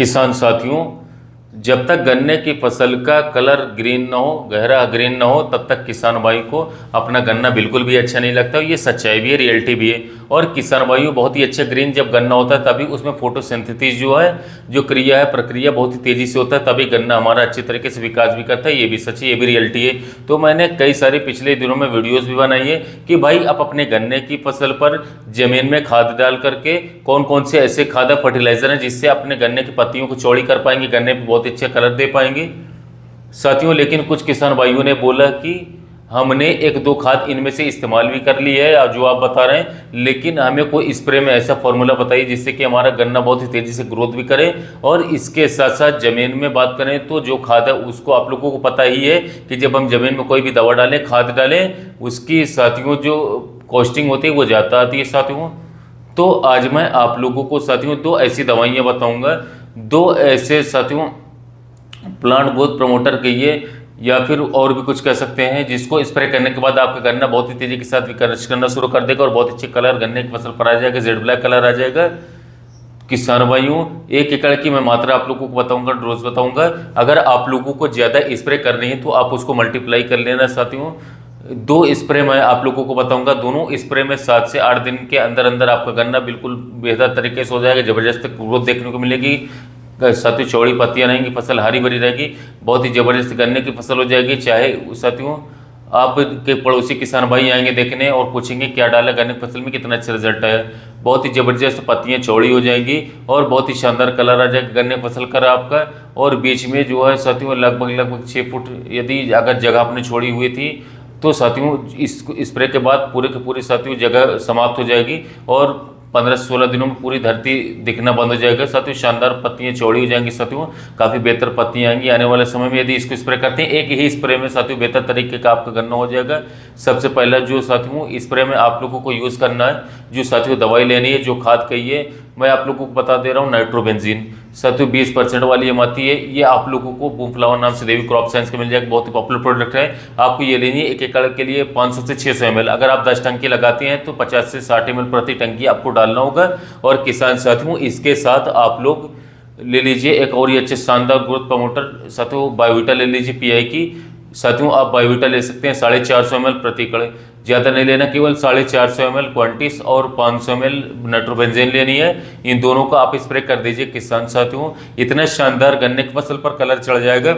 किसान साथियों, जब तक गन्ने की फसल का कलर ग्रीन ना हो, गहरा ग्रीन ना हो, तब तक किसान भाई को अपना गन्ना बिल्कुल भी अच्छा नहीं लगता। ये सच्चाई भी है, रियलिटी भी है। और किसान भाइयों, बहुत ही अच्छा ग्रीन जब गन्ना होता है तभी उसमें फोटोसिंथेसिस जो है, जो क्रिया है, प्रक्रिया बहुत ही तेजी से होता है, तभी गन्ना हमारा अच्छी तरीके से विकास भी करता है। ये भी सच है, ये भी रियलिटी है। तो मैंने कई सारे पिछले दिनों में वीडियोस भी बनाई है कि भाई आप अपने गन्ने की फसल पर जमीन में खाद डाल करके कौन कौन से ऐसे खाद फर्टिलाइजर हैं जिससे अपने गन्ने की पत्तियों को चौड़ी कर पाएंगे, गन्ने पर बहुत अच्छे कलर दे पाएंगे साथियों। लेकिन कुछ किसान भाइयों ने बोला कि हमने एक दो खाद इनमें से इस्तेमाल भी कर ली है जो आप बता रहे हैं, लेकिन हमें कोई स्प्रे में ऐसा फॉर्मूला बताइए जिससे कि हमारा गन्ना बहुत ही तेजी से ग्रोथ भी करे। और इसके साथ साथ जमीन में बात करें तो जो खाद है उसको आप लोगों को पता ही है कि जब हम जमीन में कोई भी दवा डालें, खाद डालें, उसकी साथियों जो कॉस्टिंग होती है वो ज़्यादा आती है साथियों। तो आज मैं आप लोगों को साथियों दो ऐसी दवाइयाँ बताऊँगा, दो ऐसे साथियों प्लांट ग्रोथ प्रमोटर कहिए या फिर और भी कुछ कह सकते हैं, जिसको स्प्रे करने के बाद आपका गन्ना बहुत ही तेजी के साथ विकास करना शुरू कर देगा और बहुत अच्छे कलर गन्ने की फसल पर आ जाएगा, जेड ब्लैक कलर आ जाएगा। किसान भाइयों, 1 एकड़ की मैं मात्रा आप लोगों को बताऊंगा, डोज बताऊंगा। अगर आप लोगों को ज़्यादा स्प्रे करनी है तो आप उसको मल्टीप्लाई कर लेना साथियों। 2 स्प्रे मैं आप लोगों को बताऊंगा, दोनों स्प्रे में 7 से 8 दिन के अंदर अंदर आपका गन्ना बिल्कुल बेहतर तरीके से हो जाएगा, जबरदस्त ग्रोथ देखने को मिलेगी, साथियों चौड़ी पत्तियां रहेंगी, फसल हरी भरी रहेगी, बहुत ही जबरदस्त गन्ने की फसल हो जाएगी। चाहे साथियों आपके पड़ोसी किसान भाई आएंगे देखने और पूछेंगे क्या डाला गन्ने की फसल में, कितना अच्छा रिजल्ट आया, बहुत ही जबरदस्त पत्तियां चौड़ी हो जाएंगी और बहुत ही शानदार कलर आ जाएगा गन्ने की फसल का आपका। और बीच में जो है साथियों लगभग 6 फुट यदि अगर जगह आपने छोड़ी हुई थी तो साथियों इस स्प्रे के बाद पूरे के पूरी साथियों जगह समाप्त हो जाएगी और 15 से 16 दिनों में पूरी धरती दिखना बंद हो जाएगा साथियों। शानदार पत्तियां चौड़ी हो जाएंगी साथियों, काफ़ी बेहतर पत्तियां आएंगी आने वाले समय में यदि इसको स्प्रे करते हैं। एक ही स्प्रे में साथियों बेहतर तरीके का आपका गन्ना हो जाएगा। सबसे पहला जो साथियों स्प्रे में आप लोगों को यूज़ करना है, जो साथियों दवाई लेनी है, जो खाद कहिए, मैं आप लोगों को बता दे रहा हूँ नाइट्रोबेंजीन साथियों 20% वाली एम आती है। ये आप लोगों को बूमफ्लावर नाम से देवी क्रॉप साइंस का मिल जाएगा, बहुत ही पॉपुलर प्रोडक्ट है। आपको ये लेनी है 1 एकड़ के लिए 500 से 600 ml। अगर आप 10 टंकी लगाते हैं तो 50 से 60 ml प्रति टंकी आपको डालना होगा। और किसान साथियों इसके साथ आप लोग ले लीजिए एक और ये अच्छे शानदार ग्रोथ प्रमोटर साथियों बायोविटा ले लीजिए पीआई की। साथियों आप बायोविटा ले सकते हैं 450 ml प्रति एकड़, ज़्यादा नहीं लेना, केवल 450 ml क्वांटिस और 500 ml नाइट्रोबेंजीन लेनी है। इन दोनों का आप स्प्रे कर दीजिए किसान साथियों, इतना शानदार गन्ने की फसल पर कलर चढ़ जाएगा।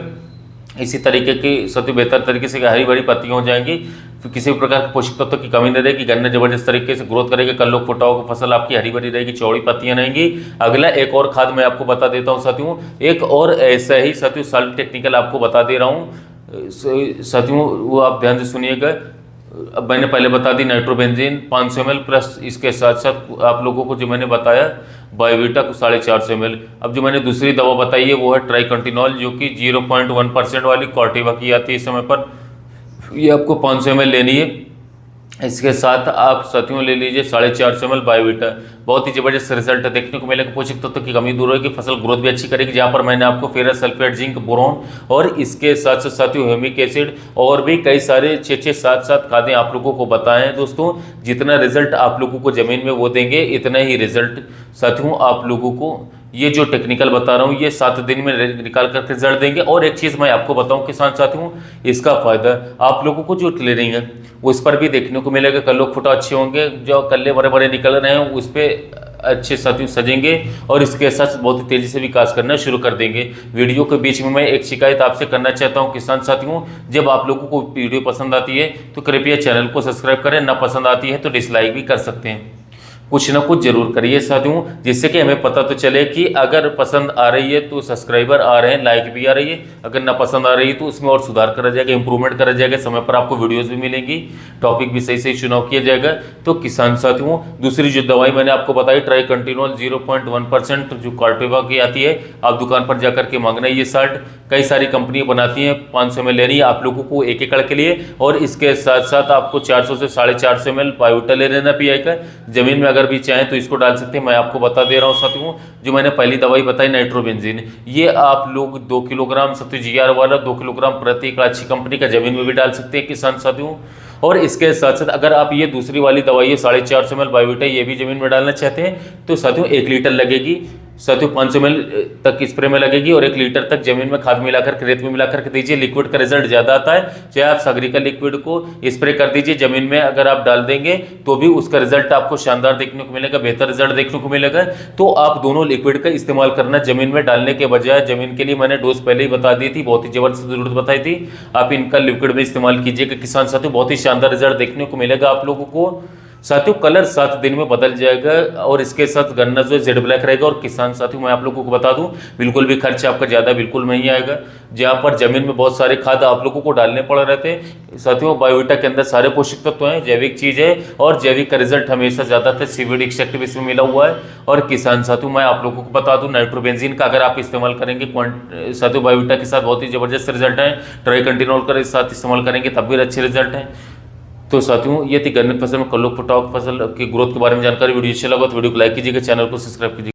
इसी तरीके की साथियों बेहतर तरीके से हरी भरी पत्तियां हो जाएंगी, फिर किसी भी प्रकार के पोषक तत्व की कमी नहीं रहेगी, गन्ना जबरदस्त तरीके से ग्रोथ करेगा, कल्लो फुटाओ की फसल आपकी हरी भरी रहेगी, चौड़ी पत्तियां रहेंगी। अगला एक और खाद मैं आपको बता देता हूं साथियों, एक और ऐसा ही साथियों साल्ट टेक्निकल आपको बता दे रहा हूं साथियों, वो आप ध्यान से सुनिएगा। अब मैंने पहले बता दी नाइट्रोबेंजीन 500 ml प्लस इसके साथ साथ आप लोगों को जो मैंने बताया बायोविटा को 450 ml। अब जो मैंने दूसरी दवा बताई है वो है ट्राइकंटिनॉल, जो कि 0.1% वाली कॉर्टिवा की आती है इस समय पर, ये आपको 500 ml लेनी है। इसके साथ आप साथियों ले लीजिए 450 ml बायोविटा, बहुत ही जबरदस्त रिजल्ट देखने को मिलेगा, पोषक तत्व की कमी दूर होगी, फसल ग्रोथ भी अच्छी करेगी। जहाँ पर मैंने आपको फेरस सल्फेट जिंक बोरॉन और इसके साथ साथ साथियों ह्यूमिक एसिड और भी कई सारे 6-6 7-7 खादें आप लोगों को बताएं हैं दोस्तों। जितना रिजल्ट आप लोगों को जमीन में वो देंगे इतना ही रिजल्ट साथियों आप लोगों को ये जो टेक्निकल बता रहा हूँ ये 7 दिन में निकाल कर रिजल्ट देंगे। और एक चीज़ मैं आपको बताऊँ किसान साथियों, इसका फायदा आप लोगों को जो क्लियरिंग है उस पर भी देखने को मिलेगा, कल्लो फुटा अच्छे होंगे, जो कल्ले बड़े बड़े निकल रहे हैं उस पर अच्छे साथियों सजेंगे और इसके साथ बहुत ही तेज़ी से विकास करना शुरू कर देंगे। वीडियो के बीच में मैं एक शिकायत आपसे करना चाहता हूं किसान साथियों, जब आप लोगों को वीडियो पसंद आती है तो कृपया चैनल को सब्सक्राइब करें, ना पसंद आती है तो डिसलाइक भी कर सकते हैं। कुछ ना कुछ जरूर करिए साथियों, जिससे कि हमें पता तो चले कि अगर पसंद आ रही है तो सब्सक्राइबर आ रहे हैं, लाइक भी आ रही है, अगर ना पसंद आ रही है तो उसमें और सुधार करा जाएगा, इंप्रूवमेंट करा जाएगा, समय पर आपको वीडियोस भी मिलेंगी, टॉपिक भी सही सही चुनाव किया जाएगा। तो किसान साथियों दूसरी जो दवाई मैंने आपको बताई ट्राइकंटिनॉल 0.1% जो कॉर्टिवा की आती है, आप दुकान पर जाकर के मांगना है। ये साल्ट कई सारी कंपनियां बनाती हैं, 500 ml लेनी है आप लोगों को 1 एकड़ के लिए और इसके साथ साथ आपको 400 से 450 ml बायोविटा ले लेना पीआई का। जमीन में अगर भी चाहें तो इसको डाल सकते हैं। मैं आपको बता दे रहा हूँ साथियों, जो मैंने पहली दवाई बताई नाइट्रोबेंजीन, ये आप लोग 2 किलोग्राम साथियों जीआर वाला 2 किलोग्राम प्रति एकड़ अच्छी कंपनी का जमीन में भी डाल सकते हैं किसान साथियों। और इसके साथ साथ अगर आप ये दूसरी वाली दवाई है 450 ml बायोविटा ये भी जमीन में डालना चाहते हैं तो साथियों 1 लीटर लगेगी। साथियों 500 ml तक स्प्रे में लगेगी और 1 लीटर तक जमीन में खाद मिलाकर रेत में मिलाकर के दीजिए। लिक्विड का रिजल्ट ज़्यादा आता है। चाहे आप सागरी का लिक्विड को स्प्रे कर दीजिए जमीन में, अगर आप डाल देंगे तो भी उसका रिजल्ट आपको शानदार देखने को मिलेगा, बेहतर रिजल्ट देखने को मिलेगा। तो आप दोनों लिक्विड का इस्तेमाल करना जमीन में डालने के बजाय। जमीन के लिए मैंने डोज पहले ही बता दी थी, बहुत ही जबरदस्त जरूरत बताई थी। आप इनका लिक्विड में इस्तेमाल कीजिएगा किसान साथियों, बहुत ही शानदार रिजल्ट देखने को मिलेगा आप लोगों को। साथियों कलर 7 दिन में बदल जाएगा और इसके साथ गन्ना जो है जेड ब्लैक रहेगा। और किसान साथियों मैं आप लोगों को बता दूं, बिल्कुल भी खर्च आपका ज़्यादा बिल्कुल नहीं आएगा। जहां पर जमीन में बहुत सारे खाद आप लोगों को डालने पड़ रहे थे, साथियों बायोविटा के अंदर सारे पोषक तत्व हैं, जैविक चीज़ है और जैविक का रिजल्ट हमेशा ज़्यादा था। सीवीडी एक्सट्रैक्टिव इसमें मिला हुआ है। और किसान साथियों मैं आप लोगों को बता दूं, नाइट्रोबेंजीन का अगर आप इस्तेमाल करेंगे साथियों बायोविटा के साथ बहुत ही जबरदस्त रिजल्ट है। ट्राइकंटिनोल का साथ इस्तेमाल करेंगे तब भी अच्छे रिजल्ट हैं। तो साथियों ये थी गन्ने की फसल में कल्लो फुटाव फसल की ग्रोथ के बारे में जानकारी। वीडियो अच्छा लगा तो वीडियो को लाइक कीजिएगा, चैनल को सब्सक्राइब कीजिए।